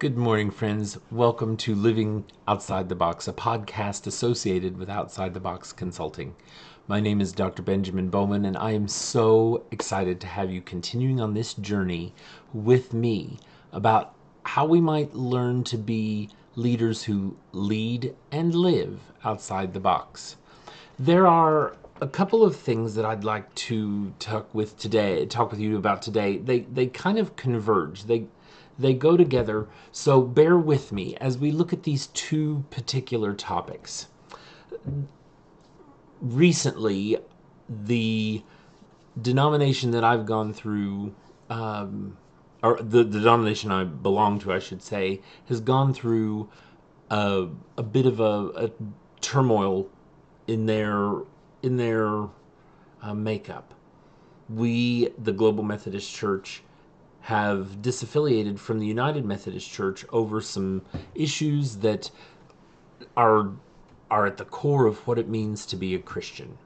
Good morning, friends. Welcome to Living Outside the Box, a podcast associated with Outside the Box Consulting. My name is Dr. Benjamin Bowman, and I am so excited to have you continuing on this journey with me about how we might learn to be leaders who lead and live outside the box. There are a couple of things that I'd like to talk with you about today. They kind of converge. They go together. So bear with me as we look at these two particular topics. Recently, the denomination that I've gone through, or the denomination I belong to, I should say, has gone through a bit of a turmoil in their makeup. We, the Global Methodist Church, have disaffiliated from the United Methodist Church over some issues that are at the core of what it means to be a Christian.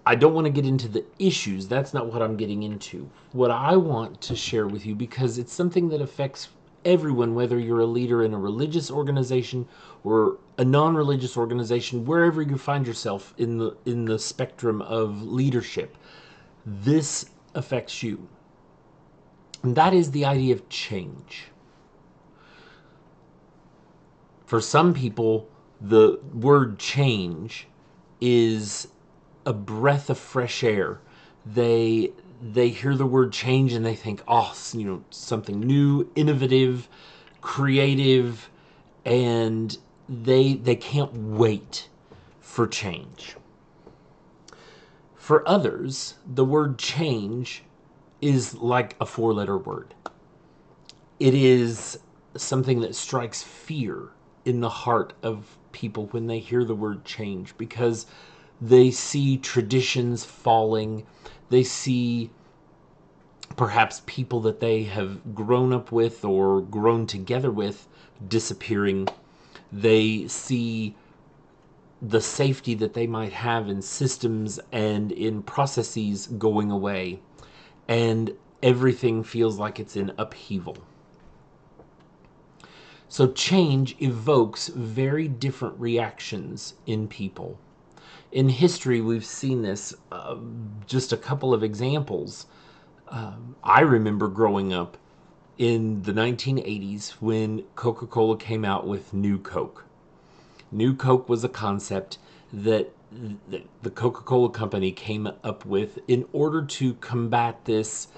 I don't want to get into the issues. That's not what I'm getting into. What I want to share with you, because it's something that affects everyone, whether you're a leader in a religious organization or a non-religious organization, wherever you find yourself in the spectrum of leadership, this affects you. And that is the idea of change. For some people, the word change is a breath of fresh air. They hear the word change and they think, oh, something new, innovative, creative, and they can't wait for change. For others, the word change is like a four-letter word. It is something that strikes fear in the heart of people when they hear the word change, because they see traditions falling. They see perhaps people that they have grown up with or grown together with disappearing. They see the safety that they might have in systems and in processes going away, and everything feels like it's in upheaval. So change evokes very different reactions in people. In history, we've seen this, just a couple of examples. I remember growing up in the 1980s when Coca-Cola came out with New Coke. New Coke was a concept that the Coca-Cola company came up with in order to combat this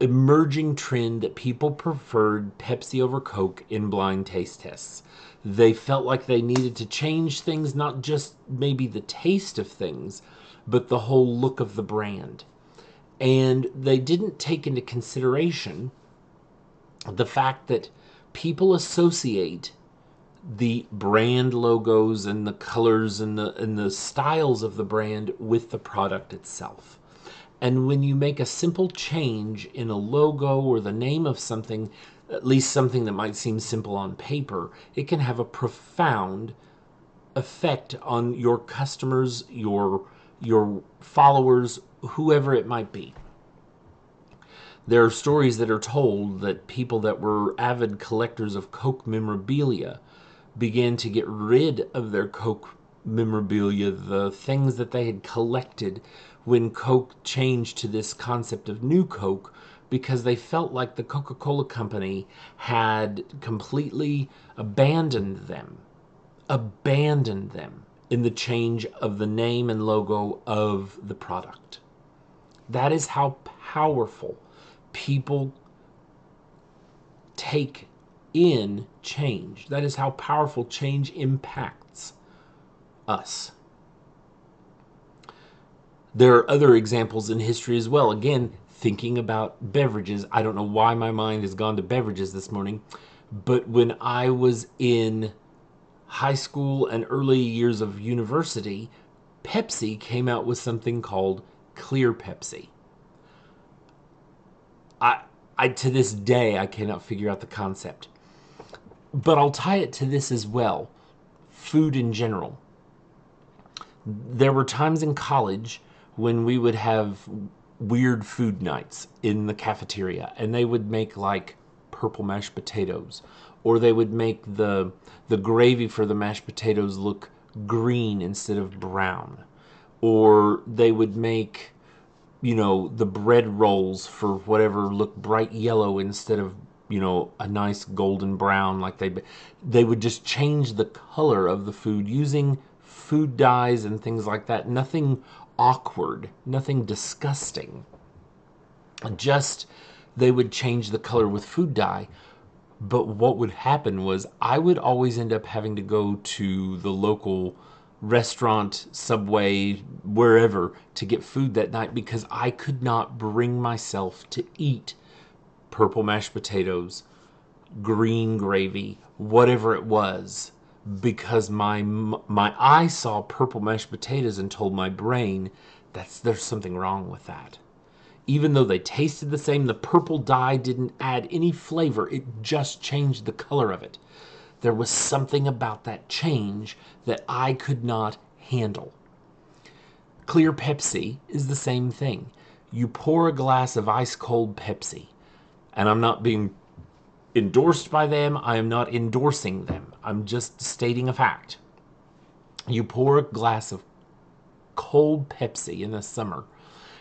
emerging trend that people preferred Pepsi over Coke in blind taste tests. They felt like they needed to change things, not just maybe the taste of things, but the whole look of the brand. And they didn't take into consideration the fact that people associate the brand logos and the colors and the styles of the brand with the product itself. And when you make a simple change in a logo or the name of something, at least something that might seem simple on paper, it can have a profound effect on your customers, your followers, whoever it might be. There are stories that are told that people that were avid collectors of Coke memorabilia began to get rid of their Coke memorabilia, the things that they had collected, when Coke changed to this concept of New Coke, because they felt like the Coca-Cola company had completely abandoned them in the change of the name and logo of the product. That is how powerful people take in change. That is how powerful change impacts us. There are other examples in history as well. Again, thinking about beverages. I don't know why my mind has gone to beverages this morning, but when I was in high school and early years of university, Pepsi came out with something called Clear Pepsi. I to this day, I cannot figure out the concept. But I'll tie it to this as well. Food in general. There were times in college when we would have weird food nights in the cafeteria, and they would make like purple mashed potatoes, or they would make the gravy for the mashed potatoes look green instead of brown, or they would make, you know, the bread rolls for whatever look bright yellow instead of, you know, a nice golden brown. Like they would just change the color of the food using food dyes and things like that. Nothing awkward, nothing disgusting. Just they would change the color with food dye. But what would happen was I would always end up having to go to the local restaurant, Subway, wherever, to get food that night because I could not bring myself to eat purple mashed potatoes, green gravy, whatever it was, because my eye saw purple mashed potatoes and told my brain there's something wrong with that. Even though they tasted the same, the purple dye didn't add any flavor. It just changed the color of it. There was something about that change that I could not handle. Clear Pepsi is the same thing. You pour a glass of ice cold Pepsi, and I'm not being endorsed by them. I am not endorsing them. I'm just stating a fact. You pour a glass of cold Pepsi in the summer,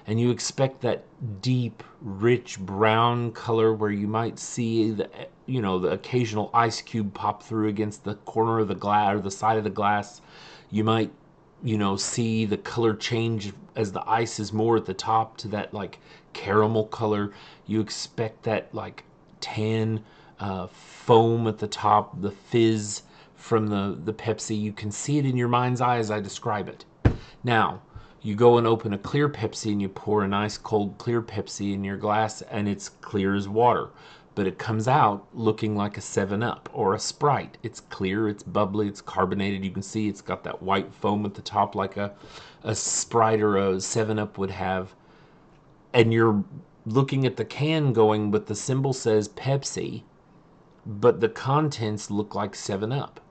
and you expect that deep, rich brown color where you might see the, you know, the occasional ice cube pop through against the corner of the glass or the side of the glass. You might, you know, see the color change as the ice is more at the top to that like caramel color. You expect that like tan foam at the top, the fizz from the Pepsi. You can see it in your mind's eye as I describe it. Now, you go and open a clear Pepsi and you pour a nice cold clear Pepsi in your glass and it's clear as water. But it comes out looking like a 7-Up or a Sprite. It's clear, it's bubbly, it's carbonated. You can see it's got that white foam at the top like a Sprite or a 7-Up would have. And you're looking at the can going, but the symbol says Pepsi, but the contents look like 7-Up.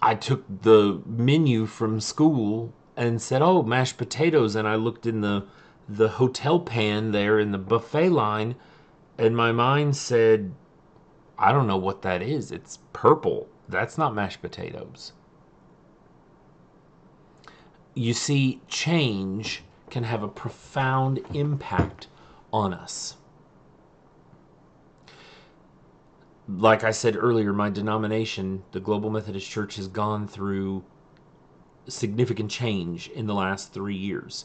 I took the menu from school and said, "Oh, mashed potatoes," and I looked in the hotel pan there in the buffet line, and my mind said, "I don't know what that is. It's purple. That's not mashed potatoes." You see, change can have a profound impact on us. Like I said earlier, my denomination, the Global Methodist Church, has gone through significant change in the last 3 years.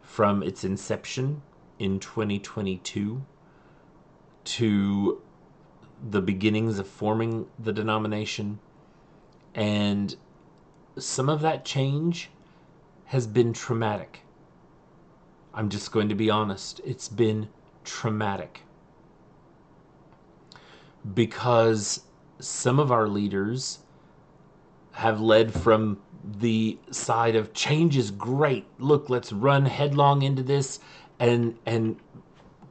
From its inception in 2022 to the beginnings of forming the denomination. And some of that change has been traumatic. I'm just going to be honest. It's been traumatic. Because some of our leaders have led from the side of change is great. Look, let's run headlong into this and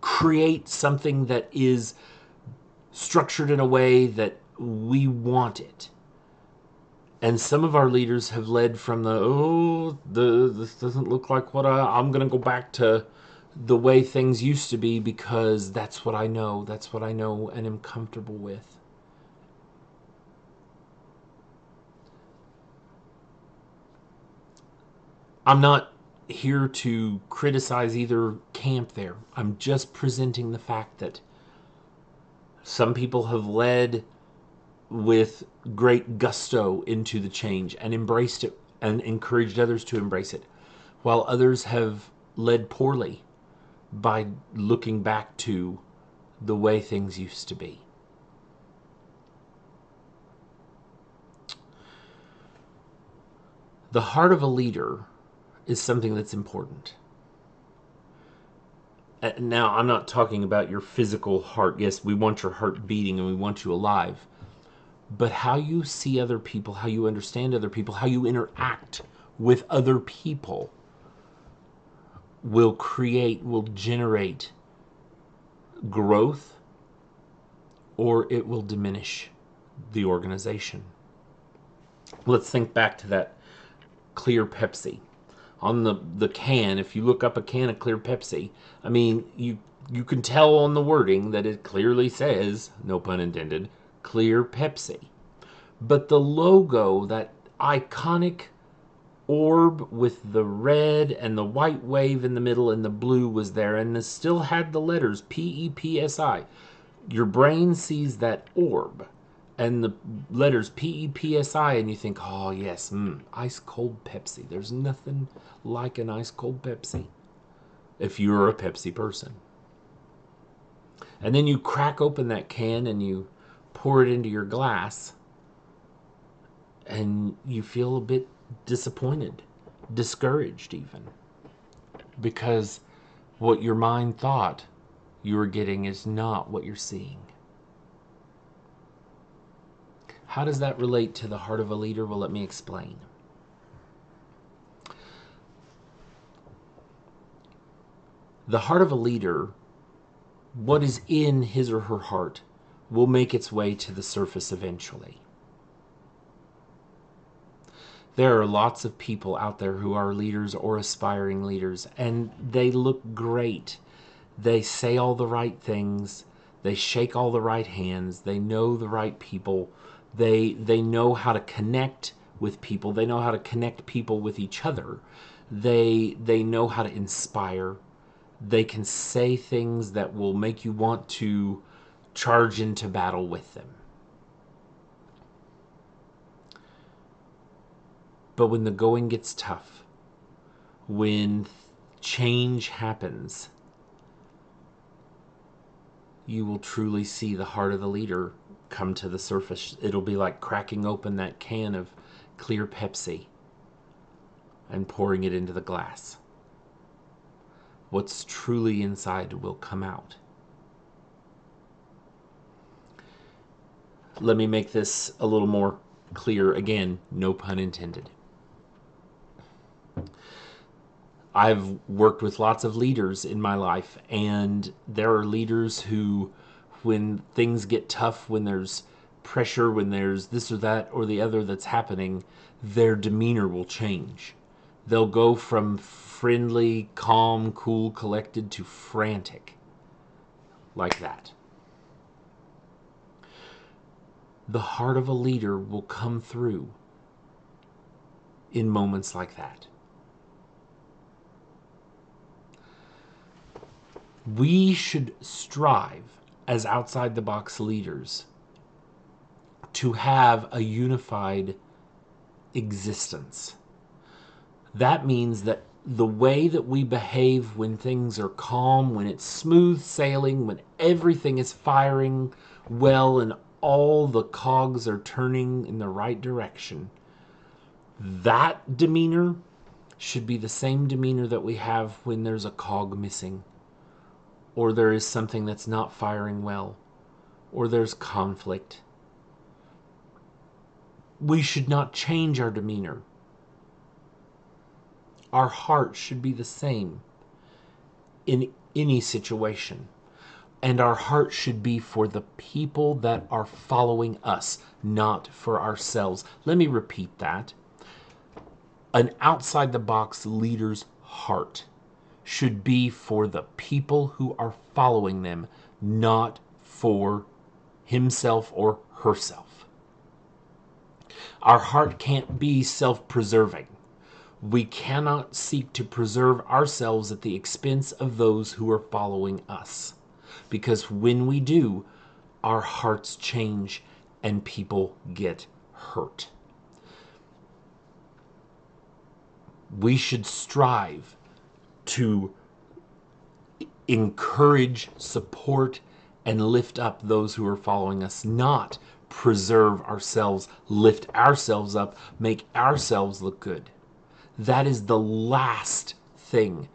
create something that is structured in a way that we want it. And some of our leaders have led from this doesn't look like what I'm going to go back to the way things used to be because that's what I know and am comfortable with. I'm not here to criticize either camp there. I'm just presenting the fact that some people have led with great gusto into the change and embraced it and encouraged others to embrace it, while others have led poorly by looking back to the way things used to be. The heart of a leader is something that's important. Now, I'm not talking about your physical heart. Yes, we want your heart beating and we want you alive. But how you see other people, how you understand other people, how you interact with other people will generate growth, or it will diminish the organization. Let's think back to that clear Pepsi. On the can, if you look up a can of clear Pepsi, I mean, you can tell on the wording that it clearly says, no pun intended, clear Pepsi. But the logo, that iconic orb with the red and the white wave in the middle and the blue was there, and it still had the letters PEPSI. Your brain sees that orb and the letters PEPSI, and you think, oh yes, ice cold Pepsi. There's nothing like an ice cold Pepsi if you're a Pepsi person. And then you crack open that can and you pour it into your glass, and you feel a bit disappointed, discouraged even, because what your mind thought you were getting is not what you're seeing. How does that relate to the heart of a leader? Well, let me explain. The heart of a leader, what is in his or her heart, will make its way to the surface eventually. There are lots of people out there who are leaders or aspiring leaders, and they look great. They say all the right things. They shake all the right hands. They know the right people. They know how to connect with people. They know how to connect people with each other. They know how to inspire. They can say things that will make you want to charge into battle with them. But when the going gets tough, when change happens, you will truly see the heart of the leader come to the surface. It'll be like cracking open that can of clear Pepsi and pouring it into the glass. What's truly inside will come out. Let me make this a little more clear. Again, no pun intended. I've worked with lots of leaders in my life, and there are leaders who, when things get tough, when there's pressure, when there's this or that or the other that's happening, their demeanor will change. They'll go from friendly, calm, cool, collected to frantic. Like that. The heart of a leader will come through in moments like that. We should strive as outside the box leaders to have a unified existence. That means that the way that we behave when things are calm, when it's smooth sailing, when everything is firing well and all the cogs are turning in the right direction, that demeanor should be the same demeanor that we have when there's a cog missing, or there is something that's not firing well, or there's conflict. We should not change our demeanor. Our heart should be the same in any situation. And our heart should be for the people that are following us, not for ourselves. Let me repeat that. An outside-the-box leader's heart should be for the people who are following them, not for himself or herself. Our heart can't be self-preserving. We cannot seek to preserve ourselves at the expense of those who are following us. Because when we do, our hearts change and people get hurt. We should strive to encourage, support, and lift up those who are following us, not preserve ourselves, lift ourselves up, make ourselves look good. That is the last thing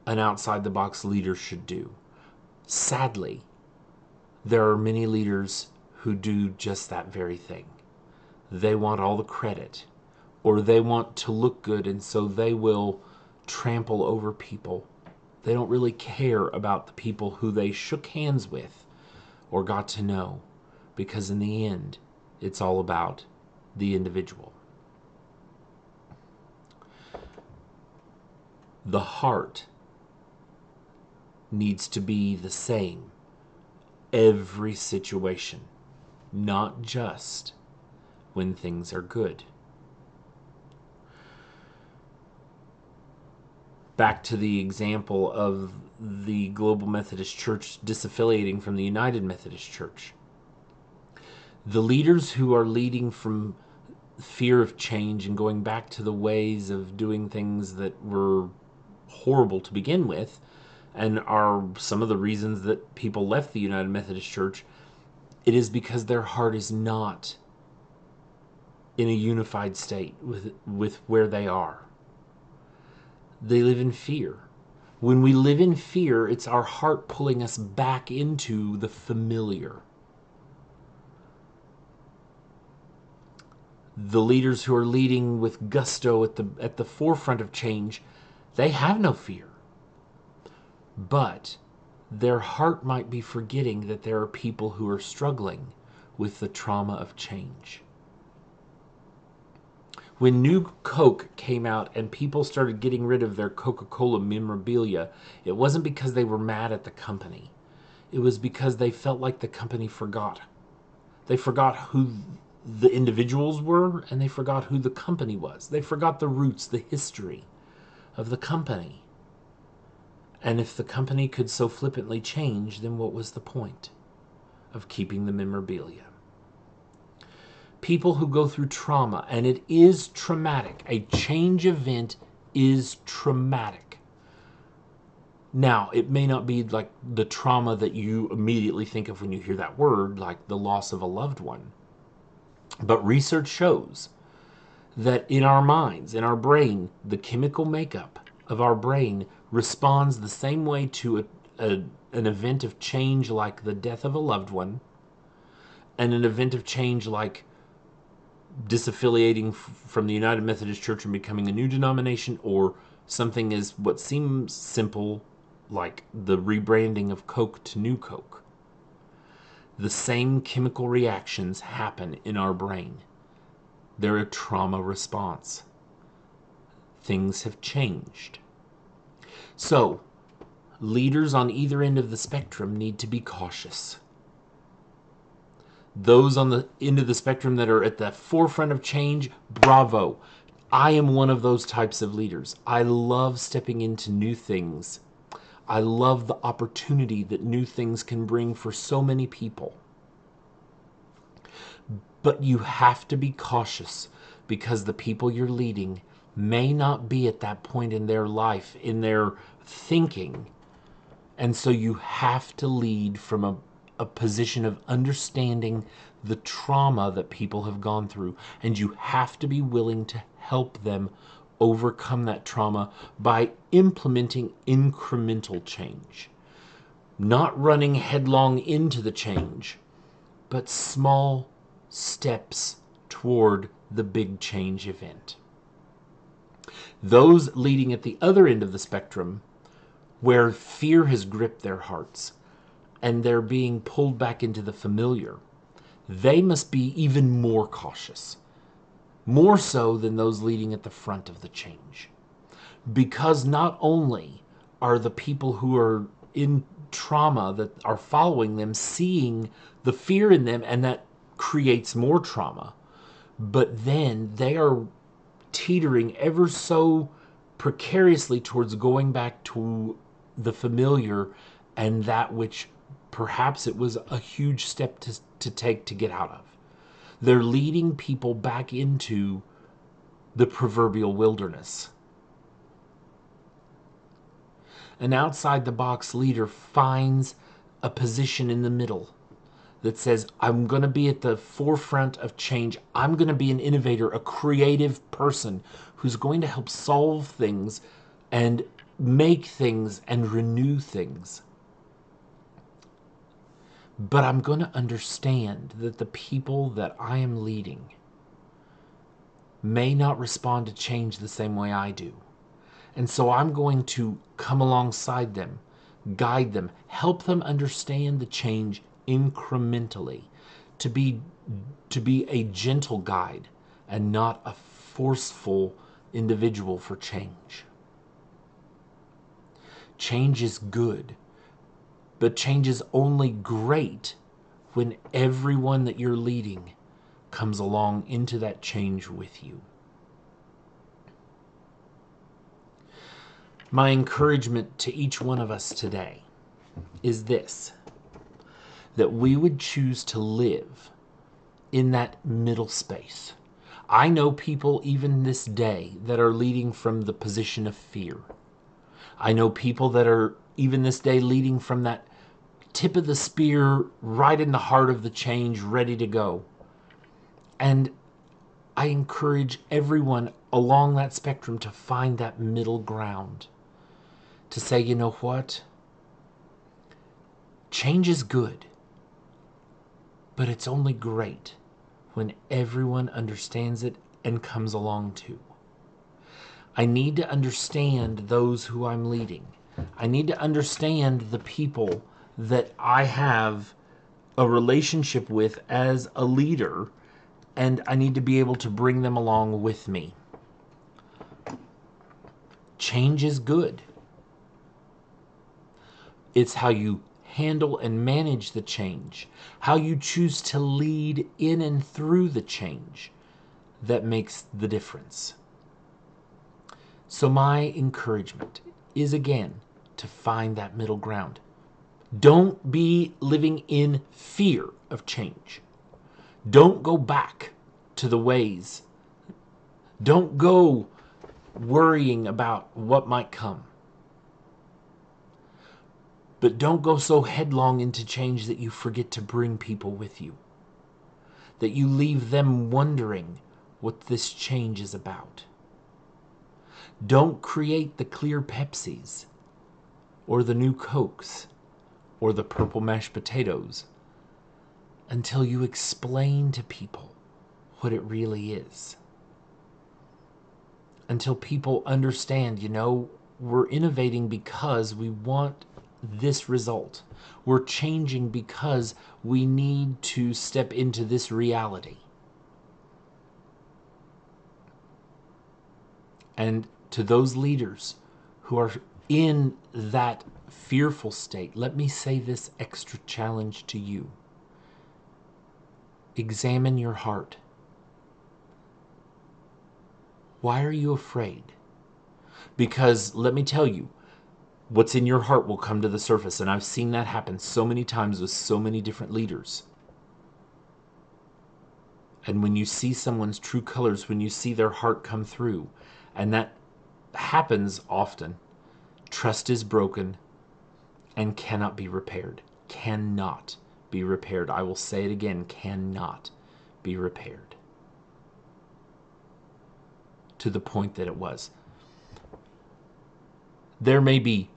an outside-the-box leader should do. Sadly, there are many leaders who do just that very thing. They want all the credit, or they want to look good, and so they will trample over people. They don't really care about the people who they shook hands with or got to know, because in the end, it's all about the individual. The heart needs to be the same every situation, not just when things are good. Back to the example of the Global Methodist Church disaffiliating from the United Methodist Church. The leaders who are leading from fear of change and going back to the ways of doing things that were horrible to begin with, and are some of the reasons that people left the United Methodist Church, it is because their heart is not in a unified state with where they are. They live in fear. When we live in fear, it's our heart pulling us back into the familiar. The leaders who are leading with gusto at the forefront of change, they have no fear. But their heart might be forgetting that there are people who are struggling with the trauma of change. When New Coke came out and people started getting rid of their Coca-Cola memorabilia, it wasn't because they were mad at the company. It was because they felt like the company forgot. They forgot who the individuals were, and they forgot who the company was. They forgot the roots, the history of the company. And if the company could so flippantly change, then what was the point of keeping the memorabilia? People who go through trauma, and it is traumatic. A change event is traumatic. Now, it may not be like the trauma that you immediately think of when you hear that word, like the loss of a loved one. But research shows that in our minds, in our brain, the chemical makeup of our brain responds the same way to an event of change like the death of a loved one, and an event of change like disaffiliating from the United Methodist Church and becoming a new denomination, or something as what seems simple like the rebranding of Coke to New Coke. The same chemical reactions happen in our brain. They're a trauma response. Things have changed. So, leaders on either end of the spectrum need to be cautious. Those on the end of the spectrum that are at the forefront of change, bravo. I am one of those types of leaders. I love stepping into new things. I love the opportunity that new things can bring for so many people. But you have to be cautious, because the people you're leading may not be at that point in their life, in their thinking. And so you have to lead from a position of understanding the trauma that people have gone through. And you have to be willing to help them overcome that trauma by implementing incremental change. Not running headlong into the change, but small steps toward the big change event. Those leading at the other end of the spectrum, where fear has gripped their hearts and they're being pulled back into the familiar, they must be even more cautious, more so than those leading at the front of the change. Because not only are the people who are in trauma that are following them seeing the fear in them, and that creates more trauma, but then they are teetering ever so precariously towards going back to the familiar and that which perhaps it was a huge step to take to get out of. They're leading people back into the proverbial wilderness. An outside-the-box leader finds a position in the middle that says, I'm going to be at the forefront of change. I'm going to be an innovator, a creative person who's going to help solve things and make things and renew things. But I'm going to understand that the people that I am leading may not respond to change the same way I do. And so I'm going to come alongside them, guide them, help them understand the change incrementally, to be a gentle guide and not a forceful individual for change. Change is good, but change is only great when everyone that you're leading comes along into that change with you. My encouragement to each one of us today is this: that we would choose to live in that middle space. I know people even this day that are leading from the position of fear. I know people that are even this day leading from that tip of the spear right in the heart of the change, ready to go. And I encourage everyone along that spectrum to find that middle ground. To say, you know what? Change is good, but it's only great when everyone understands it and comes along too. I need to understand those who I'm leading. I need to understand the people that I have a relationship with as a leader, and I need to be able to bring them along with me. Change is good. It's how you handle and manage the change, how you choose to lead in and through the change, that makes the difference. So my encouragement is, again, to find that middle ground. Don't be living in fear of change. Don't go back to the ways. Don't go worrying about what might come. But don't go so headlong into change that you forget to bring people with you, that you leave them wondering what this change is about. Don't create the clear Pepsis or the new Cokes or the purple mashed potatoes until you explain to people what it really is. Until people understand, we're innovating because we want this result. We're changing because we need to step into this reality. And to those leaders who are in that fearful state, let me say this extra challenge to you. Examine your heart. Why are you afraid? Because let me tell you, what's in your heart will come to the surface, and I've seen that happen so many times with so many different leaders. And when you see someone's true colors, when you see their heart come through, and that happens often, trust is broken and cannot be repaired. Cannot be repaired. I will say it again, cannot be repaired to the point that it was. There may be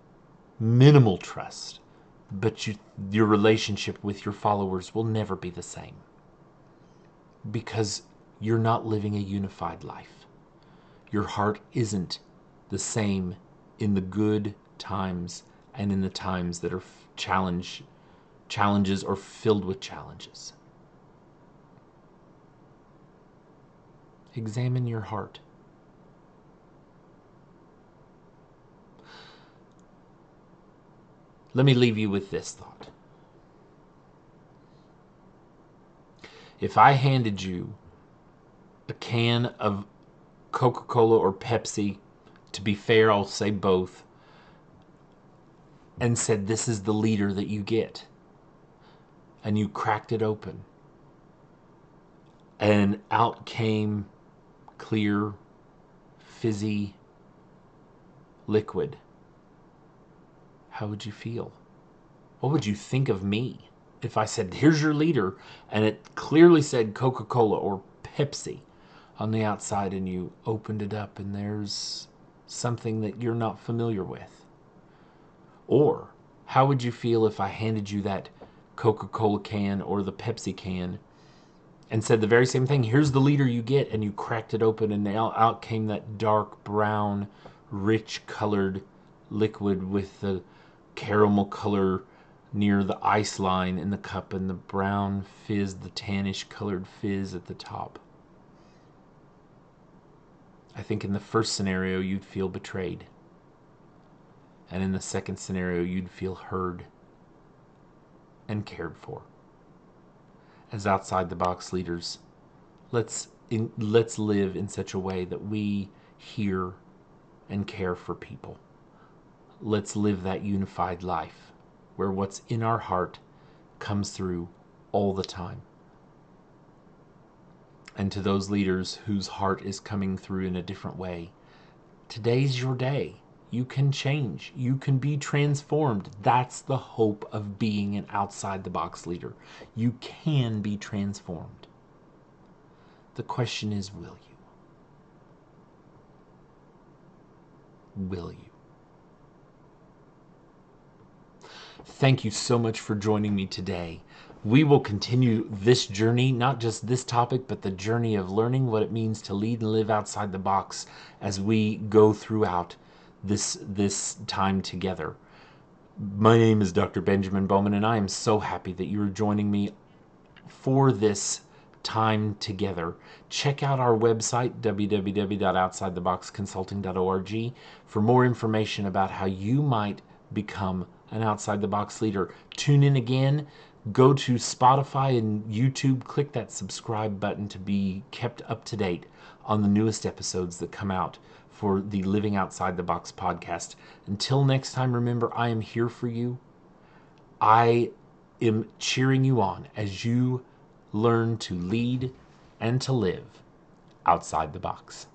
minimal trust, but your relationship with your followers will never be the same, because you're not living a unified life. Your heart isn't the same in the good times and in the times that are challenges or filled with challenges. Examine your heart. Let me leave you with this thought. If I handed you a can of Coca-Cola or Pepsi, to be fair, I'll say both, and said, this is the leader that you get, and you cracked it open, and out came clear, fizzy liquid, how would you feel? What would you think of me if I said, here's your leader, and it clearly said Coca-Cola or Pepsi on the outside, and you opened it up and there's something that you're not familiar with? Or how would you feel if I handed you that Coca-Cola can or the Pepsi can and said the very same thing, here's the leader you get, and you cracked it open and out came that dark brown, rich colored liquid with the caramel color near the ice line in the cup and the brown fizz, the tannish colored fizz at the top? I think in the first scenario you'd feel betrayed. And in the second scenario, you'd feel heard and cared for. As outside the box leaders, let's live in such a way that we hear and care for people. Let's live that unified life where what's in our heart comes through all the time. And to those leaders whose heart is coming through in a different way, today's your day. You can change. You can be transformed. That's the hope of being an outside the box leader. You can be transformed. The question is, will you? Will you? Thank you so much for joining me today. We will continue this journey, not just this topic, but the journey of learning what it means to lead and live outside the box as we go throughout this time together. My name is Dr. Benjamin Bowman, and I am so happy that you are joining me for this time together. Check out our website, www.outsidetheboxconsulting.org, for more information about how you might become an outside the box leader. Tune in again. Go to Spotify and YouTube. Click that subscribe button to be kept up to date on the newest episodes that come out for the Living Outside the Box podcast. Until next time, remember, I am here for you. I am cheering you on as you learn to lead and to live outside the box.